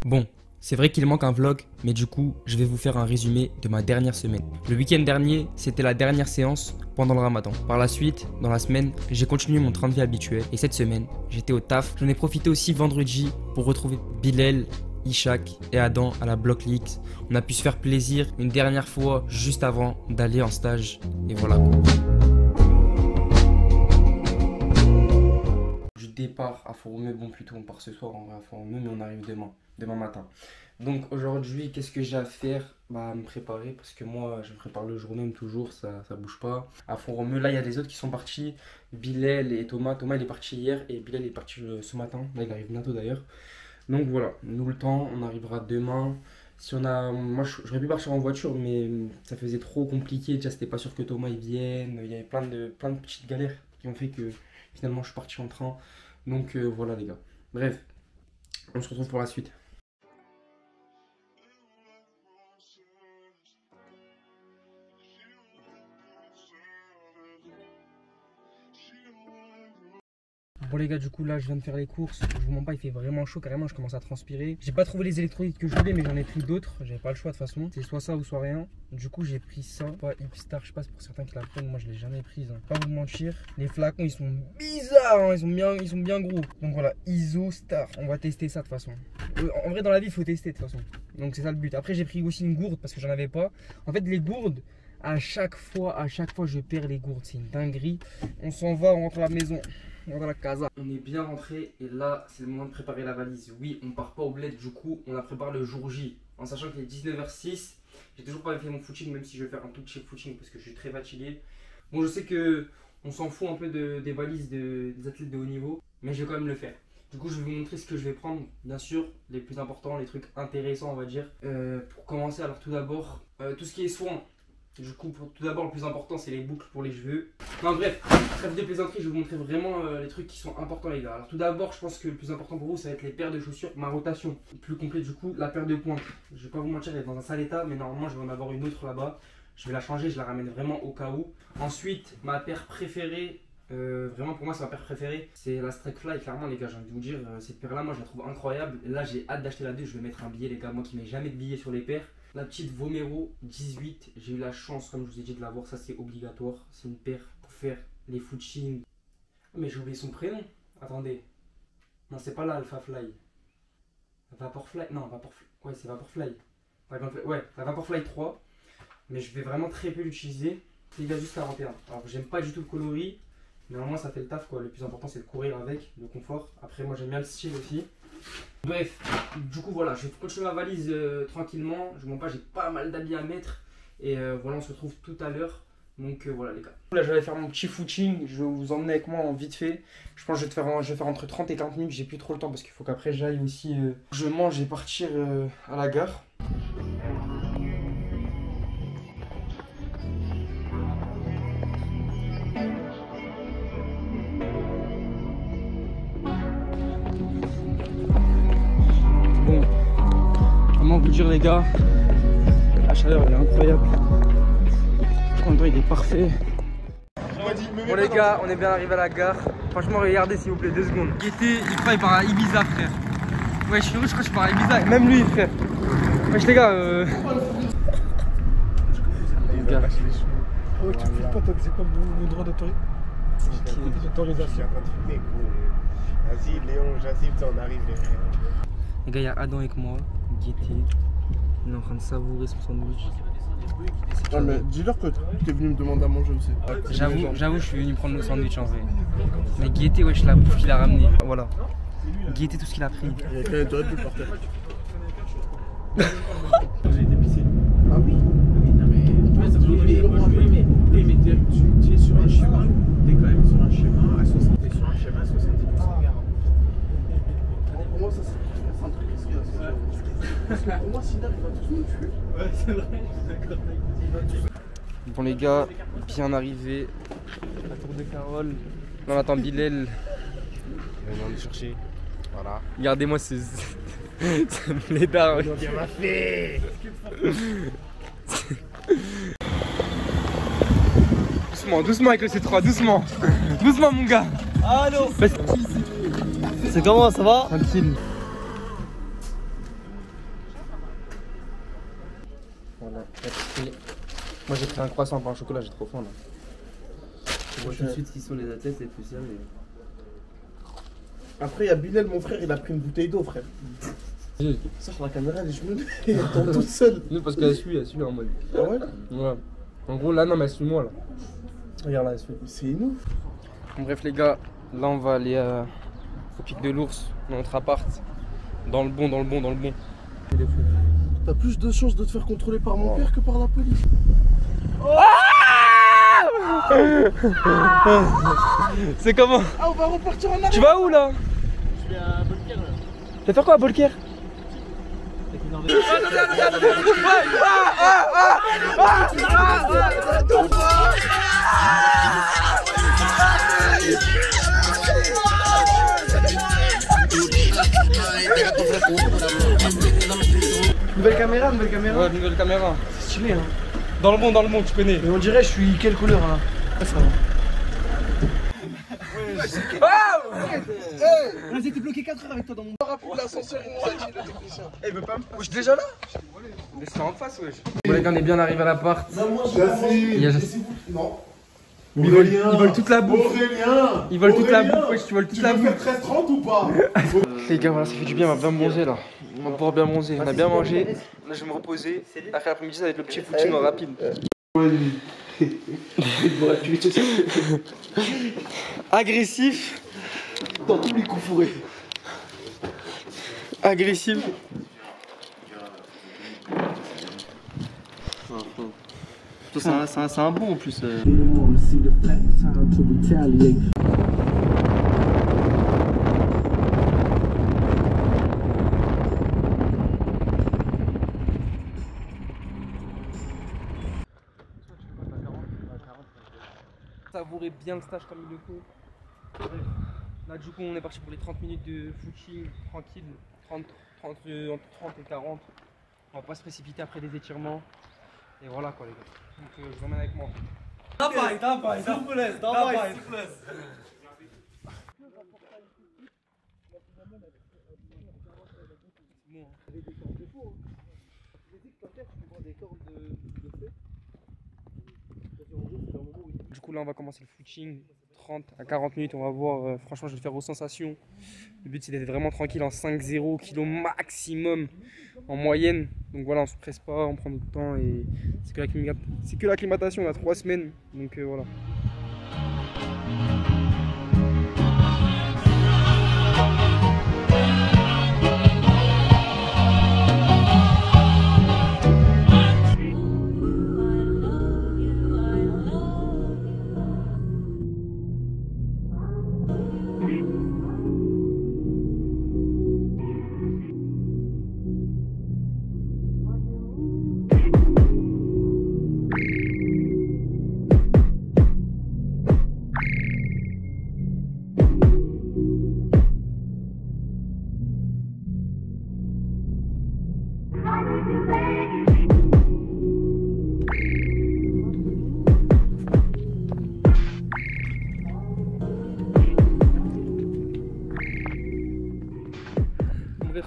Bon, c'est vrai qu'il manque un vlog, mais du coup, je vais vous faire un résumé de ma dernière semaine. Le week-end dernier, c'était la dernière séance pendant le ramadan. Par la suite, dans la semaine, j'ai continué mon train de vie habituel. Et cette semaine, j'étais au taf. J'en ai profité aussi vendredi pour retrouver Bilal, Ishak et Adam à la Block League. On a pu se faire plaisir une dernière fois juste avant d'aller en stage. Et voilà. Du départ à Font-Romeu, bon plutôt on part ce soir en vrai à Font-Romeu, mais on arrive demain matin. Donc aujourd'hui, qu'est-ce que j'ai à faire? Me préparer, parce que moi je me prépare le jour même toujours, ça bouge pas. À Font-Romeu, là il y a des autres qui sont partis, Bilal et Thomas. Thomas il est parti hier et Bilal est parti ce matin, là il arrive bientôt d'ailleurs. Donc voilà, nous le temps, on arrivera demain. Si on a, moi j'aurais pu partir en voiture, mais ça faisait trop compliqué, déjà c'était pas sûr que Thomas il vienne, il y avait plein de petites galères qui ont fait que finalement je suis parti en train. Donc voilà les gars, bref, on se retrouve pour la suite. Bon les gars, du coup là je viens de faire les courses, je vous mens pas, il fait vraiment chaud carrément, je commence à transpirer. J'ai pas trouvé les électrolytes que je voulais, mais j'en ai pris d'autres, j'avais pas le choix de toute façon. C'est soit ça ou soit rien. Du coup j'ai pris ça, pas Hipstar, je sais pas, c'est pour certains qui la prennent, moi je l'ai jamais prise. Pas vous mentir, les flacons ils sont bizarres, hein. ils sont bien gros. Donc voilà, ISO Star, on va tester ça de toute façon. En vrai dans la vie il faut tester de toute façon, donc c'est ça le but. Après j'ai pris aussi une gourde parce que j'en avais pas. En fait les gourdes, à chaque fois je perds les gourdes, c'est une dinguerie. On s'en va, on rentre à la maison. On va à la casa. On est bien rentré et là c'est le moment de préparer la valise. Oui, on part pas au bled, du coup on la prépare le jour J. En sachant qu'il est 19h06, j'ai toujours pas fait mon footing, même si je vais faire un tout petit footing parce que je suis très fatigué. Bon, je sais que on s'en fout un peu des valises des athlètes de haut niveau, mais je vais quand même le faire. Du coup je vais vous montrer ce que je vais prendre, bien sûr, les plus importants, les trucs intéressants on va dire. Pour commencer, alors tout d'abord, tout ce qui est soin. Du coup, tout d'abord, le plus important, c'est les boucles pour les cheveux. Non, bref, trêve de plaisanterie, je vais vous montrer vraiment les trucs qui sont importants, les gars. Alors, tout d'abord, je pense que le plus important pour vous, ça va être les paires de chaussures, ma rotation. Plus complète, du coup, la paire de pointes. Je vais pas vous mentir, elle est dans un sale état, mais normalement, je vais en avoir une autre là-bas. Je vais la changer, je la ramène vraiment au cas où. Ensuite, ma paire préférée, vraiment pour moi, c'est ma paire préférée, c'est la Strike Fly. Clairement, les gars, j'ai envie de vous dire, cette paire-là, moi, je la trouve incroyable. Et là, j'ai hâte d'acheter la 2, je vais mettre un billet, les gars. Moi qui mets jamais de billets sur les paires. La petite Vomero 18, j'ai eu la chance, comme je vous ai dit, de l'avoir, ça c'est obligatoire. C'est une paire pour faire les footings. Mais j'ai oublié son prénom. Attendez. Non, c'est pas la Alpha Fly. Vaporfly. Non, Vaporfly. Ouais, c'est Vaporfly. Ouais, la Vaporfly 3. Mais je vais vraiment très peu l'utiliser. Il y a juste 41. Alors, j'aime pas du tout le coloris. Mais au moins, ça fait le taf quoi. Le plus important, c'est de courir avec, le confort. Après, moi, j'aime bien le style aussi. Bref, du coup voilà, je vais continuer ma valise tranquillement. Je ne mens pas, j'ai pas mal d'habits à mettre. Et voilà, on se retrouve tout à l'heure. Donc voilà les gars. Là je vais faire mon petit footing, je vais vous emmener avec moi en vite fait. Je pense que je vais faire entre 30 et 40 minutes, j'ai plus trop le temps parce qu'il faut qu'après j'aille aussi. Je mange et partir à la gare. Bon, comment vous dire les gars, la chaleur elle est incroyable. Le temps il est parfait. Bon les gars, on est bien arrivé à la gare. Franchement regardez s'il vous plaît 2 secondes. Gaieté, il croit il part à Ibiza frère. Ouais je crois que je pars à Ibiza, même lui frère. Wesh les gars Oh tu me fais pas, c'est pas mon droit d'autorisation. Vas-y Léon, j'assiste, on arrive. Les gars, il y a Adam avec moi, Gaieté. Il est en train de savourer son sandwich. Non mais dis-leur que t'es venu me demander à manger aussi. J'avoue, je suis venu prendre le sandwich en vrai. Mais Gaieté, wesh, la bouffe qu'il a ramené. Voilà. Gaieté, tout ce qu'il a pris. Il y a quand même d'autres par terre. J'ai été pissé. Ah oui. Non mais tu es sur un chemin. T'es quand même sur un chemin à 60. T'es sur un chemin à 70%. Pour moi ça c'est un truc risqué. Parce que pour moi Sina il va tous nous tuer. Ouais c'est vrai, je suis d'accord avec toi. Bon les gars, bien arrivé. La tour de Carole. Là on attend Bilal. On va me chercher. Voilà. Regardez-moi ce blédard. On bien m'a fait. Doucement, doucement avec le C3, doucement. Doucement mon gars. Allô. C'est comment, ça va? Tranquille. Voilà. Moi j'ai pris un croissant, pas un chocolat, j'ai trop faim là. Je vois tout de suite qui sont les athlètes et tout ça, mais... Après, il y a Bilal, mon frère, il a pris une bouteille d'eau, frère. Sors la caméra, les cheveux, il tombe tout seul. Non, parce qu'elle suit en mode. Ah ouais? Ouais. En gros, là, non, mais elle suit moi là. Regarde là, elle suit. C'est nous. Bon, bref, les gars, là on va aller au pic de l'ours, dans notre appart. Dans le bon. T'as plus de chances de te faire contrôler par mon père que par la police. C'est comment? Ah, on va repartir en arrière. Tu vas où là? Je vais à Bolker là. Tu vas faire quoi à Bolker? Nouvelle caméra. Ouais, nouvelle caméra. C'est stylé hein. Dans le bon, tu connais. Mais on dirait, je suis quelle couleur là? Ah, ça va. Là, j'étais bloqué 4 heures avec toi dans mon bar. L'ascenseur, il nous a dit, le technicien. Il veut pas me. Je suis déjà là? Mais c'est en face, wesh. Bon, les gars, on est bien arrivé à l'appart. Non, moi, non. Ils veulent toute la bouffe. Ils veulent toute la bouffe, wesh, tu veux toute la bouffe. Tu veux faire 13-30 ou pas? Les gars, voilà, ça fait du bien, on va bien manger là. On va pouvoir bien manger. On a bien mangé. Là, je vais me reposer. Après l'après-midi, ça va être le petit footing rapide. Agressif. Dans tous les coups fourrés. Agressif. C'est un bon en plus. Savourer bien le stage comme il le faut. Bref. Là du coup on est parti pour les 30 minutes de footing tranquille, entre 30 et 40. On va pas se précipiter après des étirements. Et voilà quoi les gars. Donc je vous emmène avec moi. Du coup là on va commencer le footing, 30 à 40 minutes, on va voir, franchement je vais le faire aux sensations. Le but c'est d'être vraiment tranquille en 5-0 kg maximum en moyenne. Donc voilà, on se presse pas, on prend notre temps et c'est que l'acclimatation, on a 3 semaines. Donc voilà.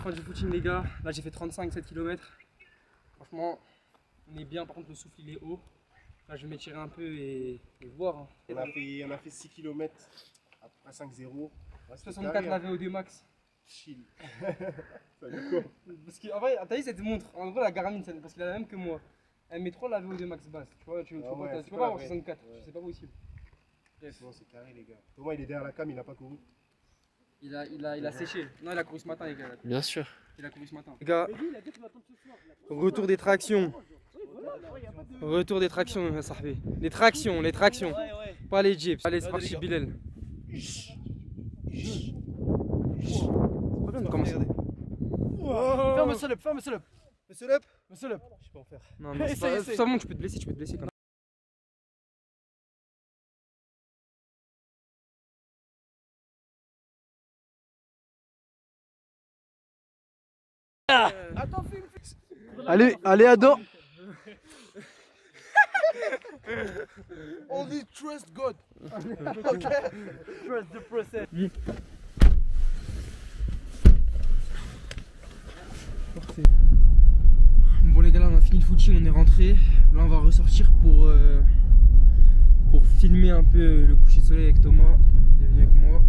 Fin du footing les gars, là j'ai fait 35-7 km. Franchement on est bien, par contre le souffle il est haut. Là je vais m'étirer un peu et voir. Hein. On a fait 6 km après 5-0. 64 la VO2 max. Chill. Ça dit quoi? Parce qu'en vrai, t'as vu cette montre, en gros la Garmin, parce qu'il a la même que moi. Elle met 3 la VO2 max basse. Tu vois, tu peux pas avoir 64, c'est pas possible. Bref, non, c'est carré les gars. Thomas il est derrière la cam, il a pas couru. Il a séché. Non, il a couru ce matin les gars. Bien sûr. Il a couru ce matin. Les gars, retour des tractions. Retour des tractions, ça fait. Les tractions. Pas les jeeps. Allez, c'est parti, Bilal. C'est pas bien de commencer. Ferme le setup. Le setup. Je sais pas en faire. Non, mais c'est pas bon, tu peux te blesser quand même. Attends, filme. Allez, Adam. Only trust God. Ok. Trust the process. Bon les gars, là on a fini le footing. parti, on est rentré. Là on va ressortir pour filmer un peu le coucher de soleil avec Thomas. Il est venu avec moi.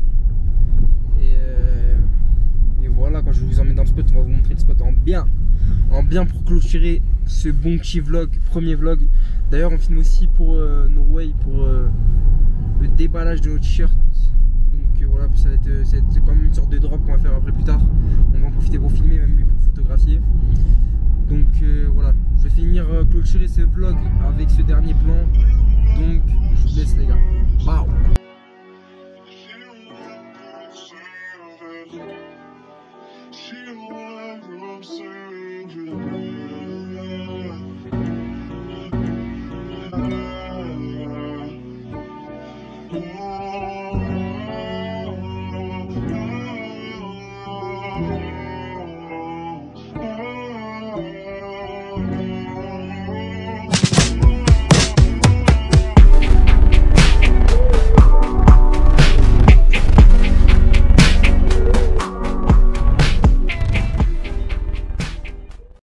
Et voilà, quand je vais vous emmener dans le spot, on va vous montrer le spot en bien pour clôturer ce bon petit vlog, premier vlog. D'ailleurs on filme aussi pour Norway, pour le déballage de nos t-shirts. Donc voilà, ça va être comme une sorte de drop qu'on va faire après plus tard. On va en profiter pour filmer, même lui pour photographier. Donc voilà, je vais finir clôturer ce vlog avec ce dernier plan. Donc je vous laisse les gars. Waouh.